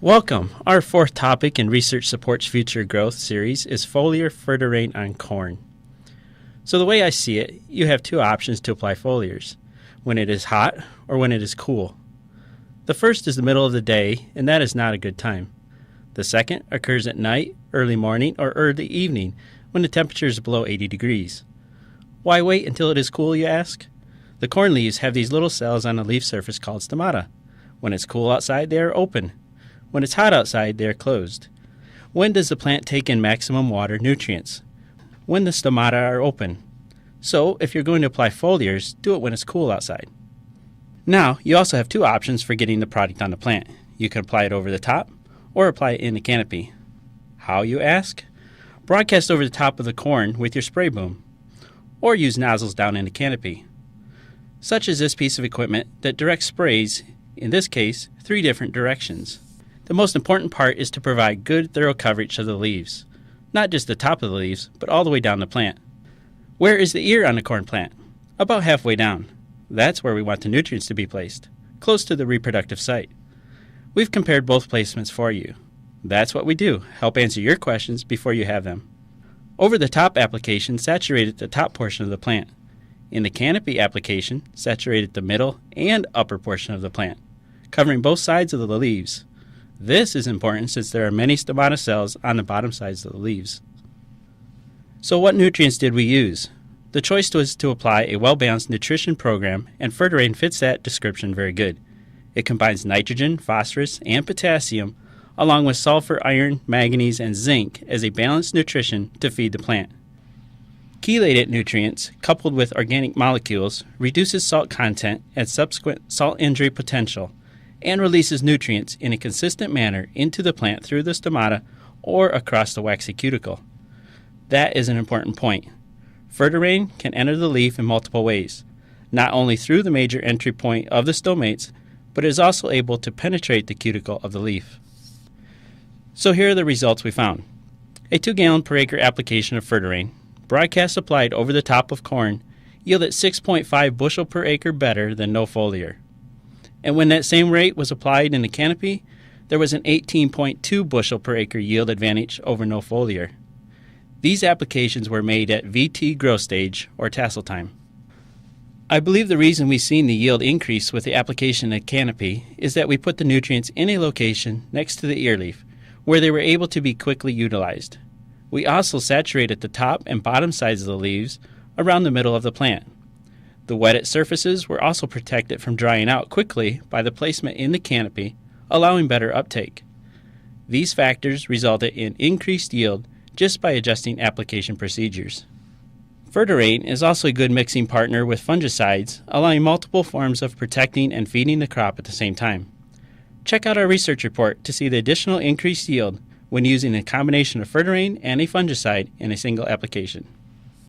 Welcome! Our fourth topic in Research Supports Future Growth series is foliar FertiRain on corn. So the way I see it, you have two options to apply foliars, when it is hot or when it is cool. The first is the middle of the day, and that is not a good time. The second occurs at night, early morning, or early evening when the temperature is below 80 degrees. Why wait until it is cool, you ask? The corn leaves have these little cells on the leaf surface called stomata. When it's cool outside, they are open. When it's hot outside, they are closed. When does the plant take in maximum water nutrients? When the stomata are open. So, if you're going to apply foliars, do it when it's cool outside. Now, you also have two options for getting the product on the plant. You can apply it over the top, or apply it in the canopy. How, you ask? Broadcast over the top of the corn with your spray boom, or use nozzles down in the canopy. Such as this piece of equipment that directs sprays, in this case, 3 different directions. The most important part is to provide good, thorough coverage of the leaves. Not just the top of the leaves, but all the way down the plant. Where is the ear on the corn plant? About halfway down. That's where we want the nutrients to be placed, close to the reproductive site. We've compared both placements for you. That's what we do, help answer your questions before you have them. Over the top application saturated the top portion of the plant. In the canopy application, saturated the middle and upper portion of the plant, covering both sides of the leaves. This is important since there are many stomata cells on the bottom sides of the leaves. So what nutrients did we use? The choice was to apply a well-balanced nutrition program, and FertiRain fits that description very good. It combines nitrogen, phosphorus, and potassium, along with sulfur, iron, manganese, and zinc as a balanced nutrition to feed the plant. Chelated nutrients, coupled with organic molecules, reduces salt content and subsequent salt injury potential, and releases nutrients in a consistent manner into the plant through the stomata or across the waxy cuticle. That is an important point. FertiRain can enter the leaf in multiple ways, not only through the major entry point of the stomates, but is also able to penetrate the cuticle of the leaf. So here are the results we found. A 2 gallon per acre application of FertiRain, broadcast applied over the top of corn, yielded 6.5 bushel per acre better than no foliar. And when that same rate was applied in the canopy, there was an 18.2 bushel per acre yield advantage over no foliar. These applications were made at VT growth stage or tassel time. I believe the reason we've seen the yield increase with the application of canopy is that we put the nutrients in a location next to the ear leaf where they were able to be quickly utilized. We also saturated the top and bottom sides of the leaves around the middle of the plant. The wetted surfaces were also protected from drying out quickly by the placement in the canopy, allowing better uptake. These factors resulted in increased yield just by adjusting application procedures. FertiRain is also a good mixing partner with fungicides, allowing multiple forms of protecting and feeding the crop at the same time. Check out our research report to see the additional increased yield when using a combination of FertiRain and a fungicide in a single application.